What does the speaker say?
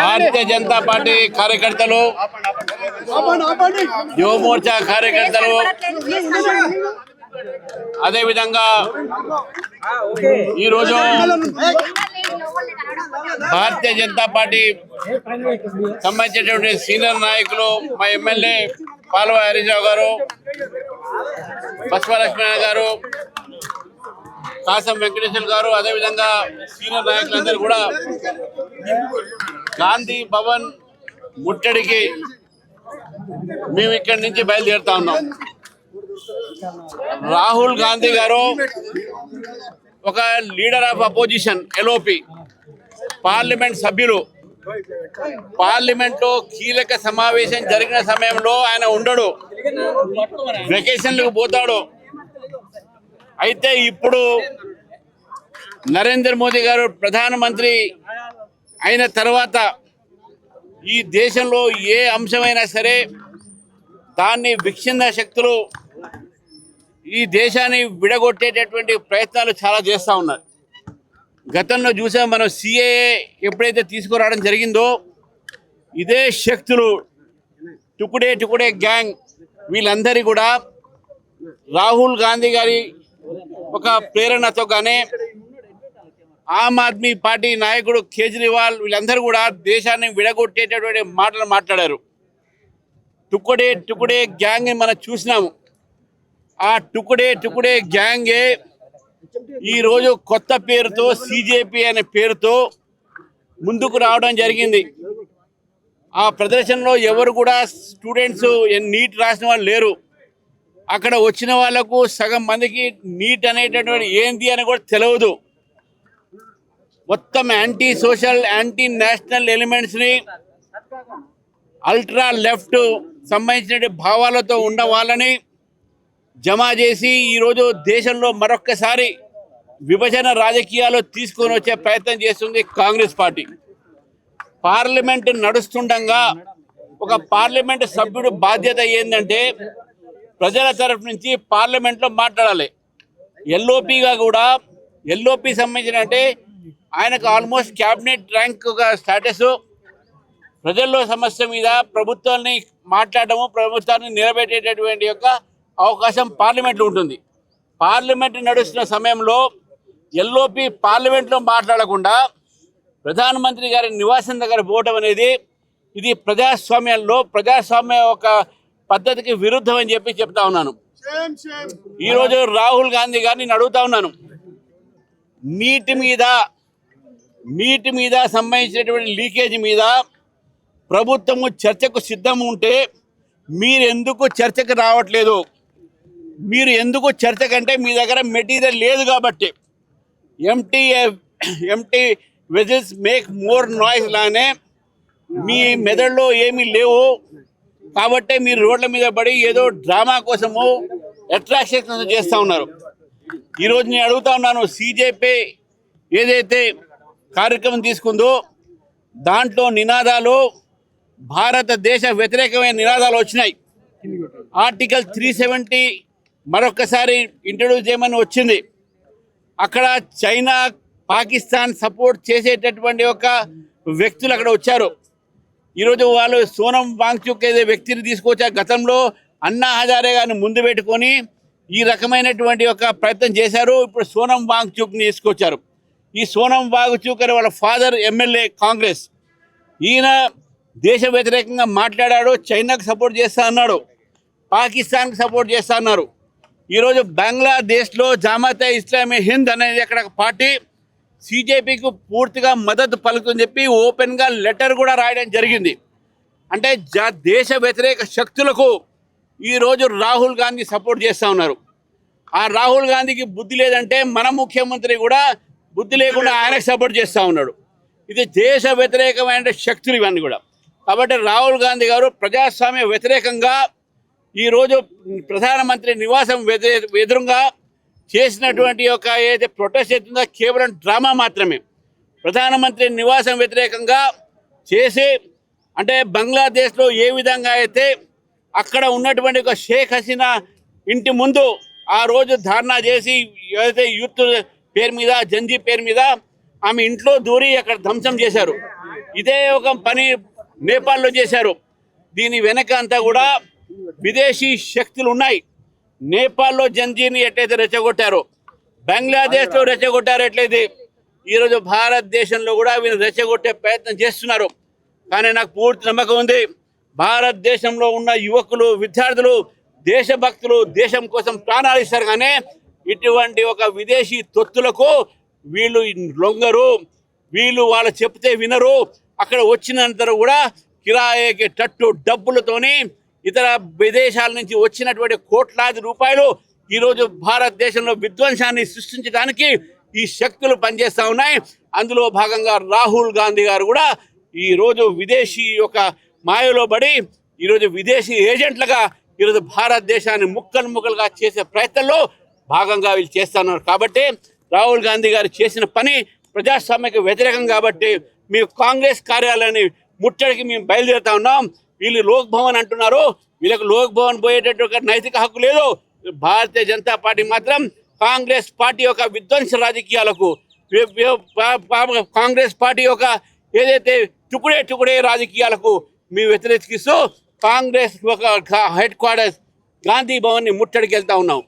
Bharatiya Janata party కార్యకర్తలు, యువ మోర్చా కార్యకర్తలు, అదేవిధంగా ఈరోజు భారతీయ జనతా పార్టీ సంబంధించినటువంటి సీనియర్ నాయకులు, మా ఎమ్మెల్యే పాల్వ హరీశ్రావు గారు, బసవలక్ష్మణ గారు, కాసం వెంకటేశ్వర గారు, అదేవిధంగా సీనియర్ నాయకులందరూ కూడా గాంధీ భవన్ ముట్టడికి మేము ఇక్కడి నుంచి బయలుదేరుతా ఉన్నాం. రాహుల్ గాంధీ గారు ఒక leader of opposition, LOP parliament సభ్యులు. పార్లమెంట్లో కీలక సమావేశం జరిగిన సమయంలో ఆయన ఉండడు, వెకేషన్లకు పోతాడు. అయితే ఇప్పుడు నరేంద్ర మోదీ గారు ప్రధానమంత్రి అయిన తర్వాత ఈ దేశంలో ఏ అంశమైనా సరే దాన్ని విచ్ఛిన్న శక్తులు ఈ దేశాన్ని విడగొట్టేటటువంటి ప్రయత్నాలు చాలా చేస్తూ ఉన్నారు. గతంలో చూసాం మనం, సిఏఏ ఎప్పుడైతే తీసుకురావడం జరిగిందో ఇదే శక్తులు, టుకుడే గ్యాంగ్, వీళ్ళందరి కూడా రాహుల్ గాంధీ గారి ఒక ప్రేరణతో కానీ ఆమ్ ఆద్మీ పార్టీ నాయకుడు కేజ్రీవాల్, వీళ్ళందరూ కూడా దేశాన్ని విడగొట్టేటటువంటి మాటలు మాట్లాడారు. టుకుడే గ్యాంగ్ మనం చూసినాము. ఆ టుకుడే గ్యాంగే ఈరోజు కొత్త పేరుతో సిజేపీ అనే పేరుతో ముందుకు రావడం జరిగింది. ఆ ప్రదర్శనలో ఎవరు కూడా స్టూడెంట్స్ నీట్ రాసిన వాళ్ళు లేరు. అక్కడ వచ్చిన వాళ్లకు సగం మందికి నీట్ అనేటటువంటి ఏంది అని కూడా తెలియదు. మొత్తం యాంటీ సోషల్, యాంటీ నేషనల్ ఎలిమెంట్స్ని, అల్ట్రా లెఫ్ట్ సంబంధించిన భావాలతో ఉన్న వాళ్ళని జమ చేసి ఈరోజు దేశంలో మరొక్కసారి విభజన రాజకీయాలు తీసుకొని వచ్చే ప్రయత్నం చేస్తుంది కాంగ్రెస్ పార్టీ. పార్లమెంట్ నడుస్తుండగా ఒక పార్లమెంట్ సభ్యుడు బాధ్యత ఏంటంటే ప్రజల తరఫు నుంచి పార్లమెంట్లో మాట్లాడాలి. ఎల్ఓపిగా కూడా, ఎల్ఓపి సంబంధించిన అంటే ఆయనకు ఆల్మోస్ట్ క్యాబినెట్ ర్యాంక్ ఒక స్టేటస్. ప్రజల్లో సమస్య మీద ప్రభుత్వాన్ని మాట్లాడటము, ప్రభుత్వాన్ని నిలబెట్టేటటువంటి యొక్క అవకాశం పార్లమెంట్లో ఉంటుంది. పార్లమెంట్ నడుస్తున్న సమయంలో ఎల్ఓపి పార్లమెంట్లో మాట్లాడకుండా ప్రధానమంత్రి గారి నివాసం దగ్గర పోవటం అనేది ఇది ప్రజాస్వామ్యంలో, ప్రజాస్వామ్య ఒక పద్ధతికి విరుద్ధం అని చెప్పి చెప్తా ఉన్నాను. ఈరోజు రాహుల్ గాంధీ గారిని నేను అడుగుతా ఉన్నాను, నీటి మీద సంబంధించినటువంటి లీకేజ్ మీద ప్రభుత్వము చర్చకు సిద్ధం ఉంటే మీరు ఎందుకు చర్చకు రావట్లేదు? మీరు ఎందుకు చర్చ కంటే మీ దగ్గర మెటీరియల్ లేదు కాబట్టి. Empty vessels make more noise లానే మీ మెదడులో ఏమీ లేవు కాబట్టే మీరు రోడ్ల మీద పడి ఏదో డ్రామా కోసము అట్రాక్షన్ చేస్తూ ఉన్నారు. ఈరోజు నేను అడుగుతా ఉన్నాను, సిజేపీ ఏదైతే కార్యక్రమం తీసుకుందో దాంట్లో నినాదాలు భారతదేశ వ్యతిరేకమైన నినాదాలు వచ్చినాయి. ఆర్టికల్ 370 మరొకసారి ఇంట్రడ్యూస్ చేయమని వచ్చింది. అక్కడ చైనా, పాకిస్తాన్ సపోర్ట్ చేసేటటువంటి ఒక వ్యక్తులు అక్కడ వచ్చారు. ఈరోజు వాళ్ళు సోనం వాంగ్చుక్ ఏదో వ్యక్తిని తీసుకొచ్చారు. గతంలో అన్నా హజారే గారిని ముందు పెట్టుకొని ఈ రకమైనటువంటి ఒక ప్రయత్నం చేశారు. ఇప్పుడు సోనం వాంగ్చుక్ని తీసుకొచ్చారు. ఈ సోనం వాంగ్చుక్ అని వాళ్ళ ఫాదర్ ఎమ్మెల్యే కాంగ్రెస్, ఈయన దేశ వ్యతిరేకంగా మాట్లాడాడు, చైనాకు సపోర్ట్ చేస్తా అన్నాడు, పాకిస్తాన్కి సపోర్ట్ చేస్తా అన్నారు. ఈరోజు బంగ్లాదేశ్లో జామాతే ఇస్లామీ హింద్ అనేది అక్కడ పార్టీ సిజేపీకి పూర్తిగా మద్దతు పలుకుతుందని చెప్పి ఓపెన్గా లెటర్ కూడా రాయడం జరిగింది. అంటే దేశ వ్యతిరేక శక్తులకు ఈరోజు రాహుల్ గాంధీ సపోర్ట్ చేస్తూ ఉన్నారు. ఆ రాహుల్ గాంధీకి బుద్ధి లేదంటే మన ముఖ్యమంత్రి కూడా బుద్ధి లేకుండా ఆయనకు సపోర్ట్ చేస్తూ ఉన్నాడు. ఇది దేశ వ్యతిరేకమైన శక్తులు ఇవన్నీ కూడా. కాబట్టి రాహుల్ గాంధీ గారు ప్రజాస్వామ్య వ్యతిరేకంగా ఈరోజు ప్రధానమంత్రి నివాసం ఎదురుగా చేసినటువంటి ఒక ఏదైతే ప్రొటెస్ట్ అవుతుందో కేవలం డ్రామా మాత్రమే. ప్రధానమంత్రి నివాసం వ్యతిరేకంగా చేసి, అంటే బంగ్లాదేశ్లో ఏ విధంగా అయితే అక్కడ ఉన్నటువంటి ఒక షేక్ హసీనా ఇంటి ముందు ఆ రోజు ధర్నా చేసి ఏదైతే యూత్ పేరు మీద, జంజీ పేరు మీద ఆమె ఇంట్లో దూరి అక్కడ ధ్వంసం చేశారు. ఇదే ఒక పని నేపాల్లో చేశారు. దీని వెనక అంతా కూడా విదేశీ శక్తులు ఉన్నాయి. నేపాల్లో జంజీర్ని ఎట్లయితే రెచ్చగొట్టారో, బంగ్లాదేశ్లో రెచ్చగొట్టారు ఎట్లయితే, ఈరోజు భారతదేశంలో కూడా వీళ్ళు రెచ్చగొట్టే ప్రయత్నం చేస్తున్నారు. కానీ నాకు పూర్తి నమ్మకం ఉంది, భారతదేశంలో ఉన్న యువకులు, విద్యార్థులు, దేశభక్తులు దేశం కోసం ప్రాణాలు ఇస్తారు. కానీ ఇటువంటి ఒక విదేశీ తొత్తులకు వీళ్ళు లొంగరు, వీళ్ళు వాళ్ళు చెప్తే వినరు. అక్కడ వచ్చినంత కూడా కిరాయికి టట్టు డబ్బులతోని ఇతర విదేశాల నుంచి వచ్చినటువంటి కోట్లాది రూపాయలు ఈరోజు భారతదేశంలో విధ్వంసాన్ని సృష్టించడానికి ఈ శక్తులు పనిచేస్తూ ఉన్నాయి. అందులో భాగంగా రాహుల్ గాంధీ గారు కూడా ఈరోజు విదేశీ యొక్క మాయలో పడి ఈరోజు విదేశీ ఏజెంట్లుగా ఈరోజు భారతదేశాన్ని ముక్కలు ముక్కలుగా చేసే ప్రయత్నంలో భాగంగా వీళ్ళు చేస్తున్నారు. కాబట్టి రాహుల్ గాంధీ గారు చేసిన పని ప్రజాస్వామ్యకు వ్యతిరేకం. కాబట్టి మేము కాంగ్రెస్ కార్యాలయాన్ని ముట్టడికి మేము బయలుదేరుతా ఉన్నాం. వీళ్ళు లోక్ భవన్ అంటున్నారు, వీళ్ళకి లోక్ భవన్ పోయేటటువంటి నైతిక హక్కు లేదు. భారతీయ జనతా పార్టీ మాత్రం కాంగ్రెస్ పార్టీ యొక్క విధ్వంస రాజకీయాలకు, కాంగ్రెస్ పార్టీ యొక్క ఏదైతే టుకుడే రాజకీయాలకు మేము వ్యతిరేకిస్తూ కాంగ్రెస్ ఒక హెడ్ క్వార్టర్స్ గాంధీ భవన్ని ముట్టడికి వెళ్తా ఉన్నాం.